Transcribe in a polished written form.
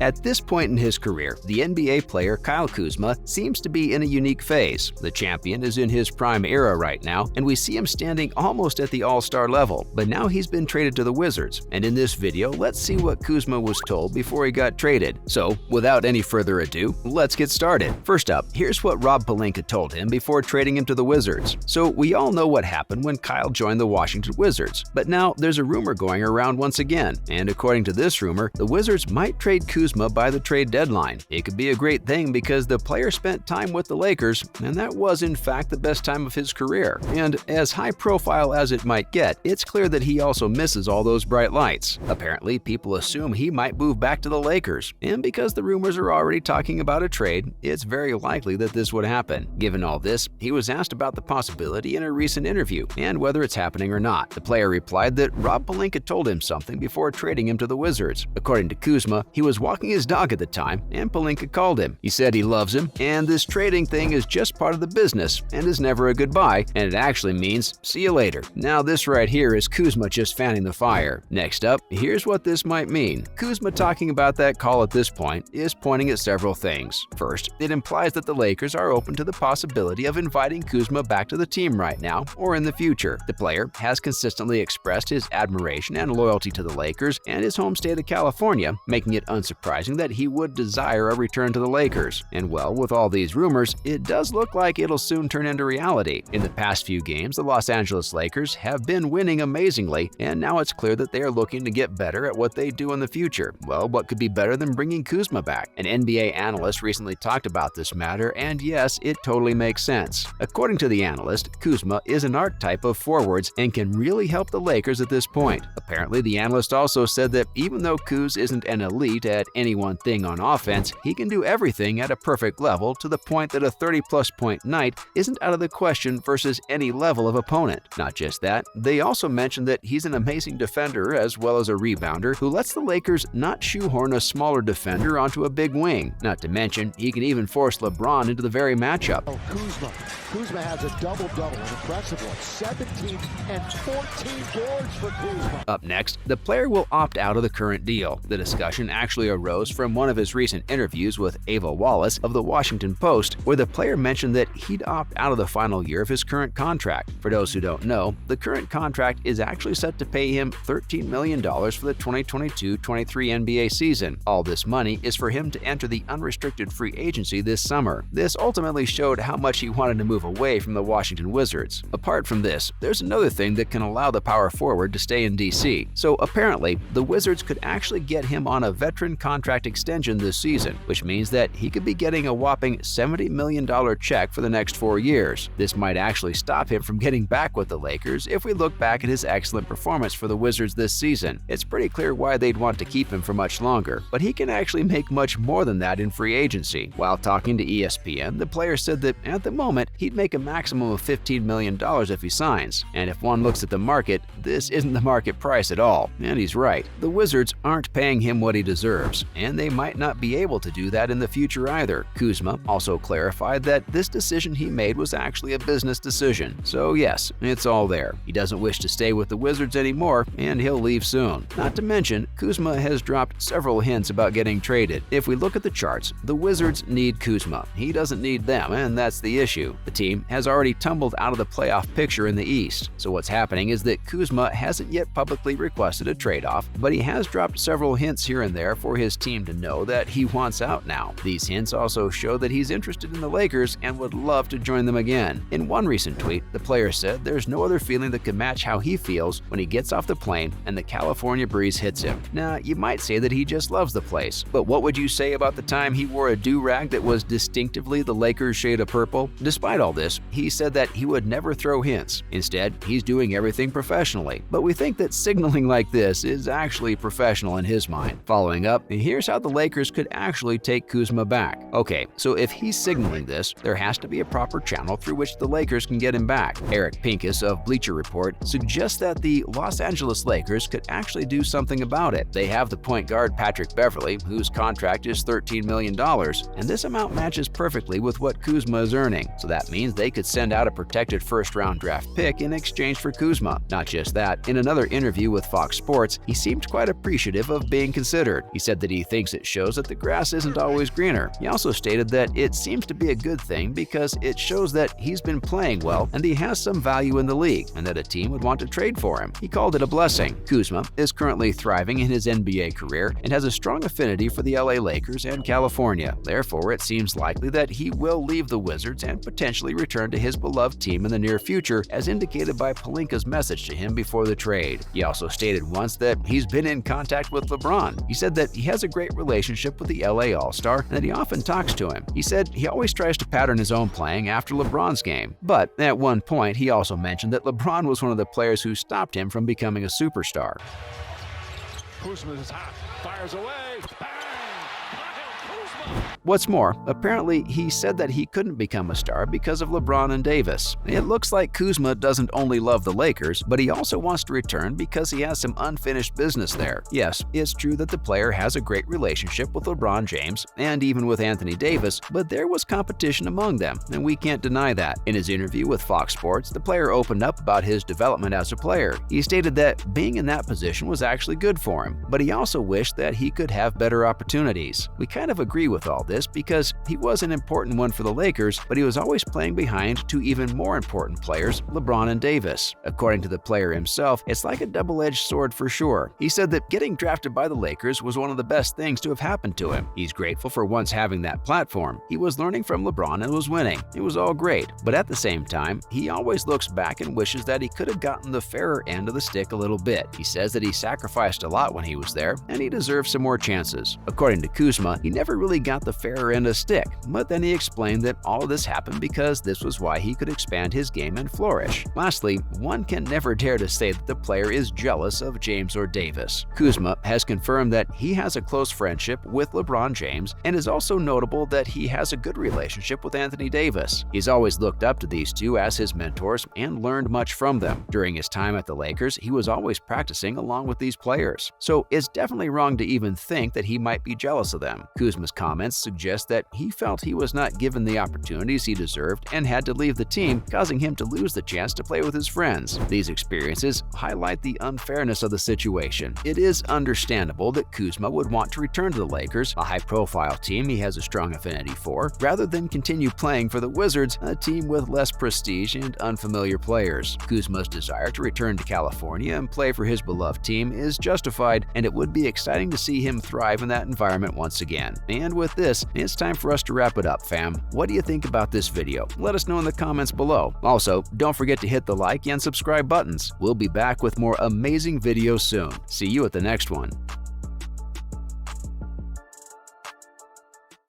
At this point in his career, the NBA player Kyle Kuzma seems to be in a unique phase. The champion is in his prime era right now, and we see him standing almost at the all-star level. But now he's been traded to the Wizards, and in this video, let's see what Kuzma was told before he got traded. So, without any further ado, let's get started. First up, here's what Rob Pelinka told him before trading him to the Wizards. So, we all know what happened when Kyle joined the Washington Wizards, but now there's a rumor going around once again, and according to this rumor, the Wizards might trade Kuzma by the trade deadline. It could be a great thing because the player spent time with the Lakers, and that was in fact the best time of his career. And as high profile as it might get, it's clear that he also misses all those bright lights. Apparently, people assume he might move back to the Lakers, and because the rumors are already talking about a trade, it's very likely that this would happen. Given all this, he was asked about the possibility in a recent interview and whether it's happening or not. The player replied that Rob Pelinka told him something before trading him to the Wizards. According to Kuzma, he was walking his dog at the time, and Pelinka called him. He said he loves him, and this trading thing is just part of the business and is never a goodbye, and it actually means see you later. Now this right here is Kuzma just fanning the fire. Next up, here's what this might mean. Kuzma talking about that call at this point is pointing at several things. First, it implies that the Lakers are open to the possibility of inviting Kuzma back to the team right now or in the future. The player has consistently expressed his admiration and loyalty to the Lakers and his home state of California, making it unsurprising that he would desire a return to the Lakers. And well, with all these rumors, it does look like it'll soon turn into reality. In the past few games, the Los Angeles Lakers have been winning amazingly, and now it's clear that they are looking to get better at what they do in the future. Well, what could be better than bringing Kuzma back? An NBA analyst recently talked about this matter, and yes, it totally makes sense. According to the analyst, Kuzma is an archetype of forwards and can really help the Lakers at this point. Apparently, the analyst also said that even though Kuz isn't an elite at any one thing on offense, he can do everything at a perfect level to the point that a 30-plus point night isn't out of the question versus any level of opponent. Not just that, they also mentioned that he's an amazing defender as well as a rebounder who lets the Lakers not shoehorn a smaller defender onto a big wing. Not to mention, he can even force LeBron into the very matchup. Kuzma has a double-double, an impressive one, 17 and 14 boards for Kuzma. Up next, the player will opt out of the current deal. The discussion actually arose from one of his recent interviews with Ava Wallace of the Washington Post, where the player mentioned that he'd opt out of the final year of his current contract. For those who don't know, the current contract is actually set to pay him $13 million for the 2022-23 NBA season. All this money is for him to enter the unrestricted free agency this summer. This ultimately showed how much he wanted to move away from the Washington Wizards. Apart from this, there's another thing that can allow the power forward to stay in DC. So apparently, the Wizards could actually get him on a veteran contract extension this season, which means that he could be getting a whopping $70 million check for the next 4 years. This might actually stop him from getting back with the Lakers if we look back at his excellent performance for the Wizards this season. It's pretty clear why they'd want to keep him for much longer, but he can actually make much more than that in free agency. While talking to ESPN, the player said that at the moment, he'd make a maximum of $15 million if he signs. And if one looks at the market, this isn't the market price at all. And he's right. The Wizards aren't paying him what he deserves, and they might not be able to do that in the future either. Kuzma also clarified that this decision he made was actually a business decision. So yes, it's all there. He doesn't wish to stay with the Wizards anymore, and he'll leave soon. Not to mention, Kuzma has dropped several hints about getting traded. If we look at the charts, the Wizards need Kuzma. He doesn't need them, and that's the issue. The team has already tumbled out of the playoff picture in the East. So what's happening is that Kuzma hasn't yet publicly requested a trade-off, but he has dropped several hints here and there for his team to know that he wants out now. These hints also show that he's interested in the Lakers and would love to join them again. In one recent tweet, the player said there's no other feeling that can match how he feels when he gets off the plane and the California breeze hits him. Now, you might say that he just loves the place, but what would you say about the time he wore a do-rag that was distinctively the Lakers shade of purple? Despite all this, he said that he would never throw hints. Instead, he's doing everything professionally. But we think that signaling like this is actually professional in his mind. Following up, here's how the Lakers could actually take Kuzma back. Okay, so if he's signaling this, there has to be a proper channel through which the Lakers can get him back. Eric Pincus of Bleacher Report suggests that the Los Angeles Lakers could actually do something about it. They have the point guard Patrick Beverley, whose contract is $13 million, and this amount matches perfectly with what Kuzma is earning. So that means they could send out a protected first-round draft pick in exchange for Kuzma. Not just that, in another interview with Fox Sports, he seemed quite appreciative of being considered. He said that he thinks it shows that the grass isn't always greener. He also stated that it seems to be a good thing because it shows that he's been playing well and he has some value in the league and that a team would want to trade for him. He called it a blessing. Kuzma is currently thriving in his NBA career and has a strong affinity for the LA Lakers and California. Therefore, it seems likely that he will leave the Wizards and potentially return to his beloved team in the near future, as indicated by Pelinka's message to him before the trade. He also stated once that he's been in contact with LeBron. He said that he has a great relationship with the LA All-Star and that he often talks to him. He said he always tries to pattern his own playing after LeBron's game. But at one point, he also mentioned that LeBron was one of the players who stopped him from becoming a superstar. Kuzma is hot, fires away, bang! Kuzma! What's more, apparently he said that he couldn't become a star because of LeBron and Davis. It looks like Kuzma doesn't only love the Lakers, but he also wants to return because he has some unfinished business there. Yes, it's true that the player has a great relationship with LeBron James and even with Anthony Davis, but there was competition among them, and we can't deny that. In his interview with Fox Sports, the player opened up about his development as a player. He stated that being in that position was actually good for him, but he also wished that he could have better opportunities. We kind of agree with all this because he was an important one for the Lakers, but he was always playing behind two even more important players, LeBron and Davis. According to the player himself, it's like a double-edged sword for sure. He said that getting drafted by the Lakers was one of the best things to have happened to him. He's grateful for once having that platform. He was learning from LeBron and was winning. It was all great, but at the same time, he always looks back and wishes that he could have gotten the fairer end of the stick a little bit. He says that he sacrificed a lot when he was there, and he deserves some more chances. According to Kuzma, he never really got the fairer end of stick, but then he explained that all of this happened because this was why he could expand his game and flourish. Lastly, one can never dare to say that the player is jealous of James or Davis. Kuzma has confirmed that he has a close friendship with LeBron James and is also notable that he has a good relationship with Anthony Davis. He's always looked up to these two as his mentors and learned much from them. During his time at the Lakers, he was always practicing along with these players, so it's definitely wrong to even think that he might be jealous of them. Kuzma's comments suggest that he felt he was not given the opportunities he deserved and had to leave the team, causing him to lose the chance to play with his friends. These experiences highlight the unfairness of the situation. It is understandable that Kuzma would want to return to the Lakers, a high-profile team he has a strong affinity for, rather than continue playing for the Wizards, a team with less prestige and unfamiliar players. Kuzma's desire to return to California and play for his beloved team is justified, and it would be exciting to see him thrive in that environment once again. And with this, it's time for us to wrap it up, fam. What do you think about this video? Let us know in the comments below. Also, don't forget to hit the like and subscribe buttons. We'll be back with more amazing videos soon. See you at the next one.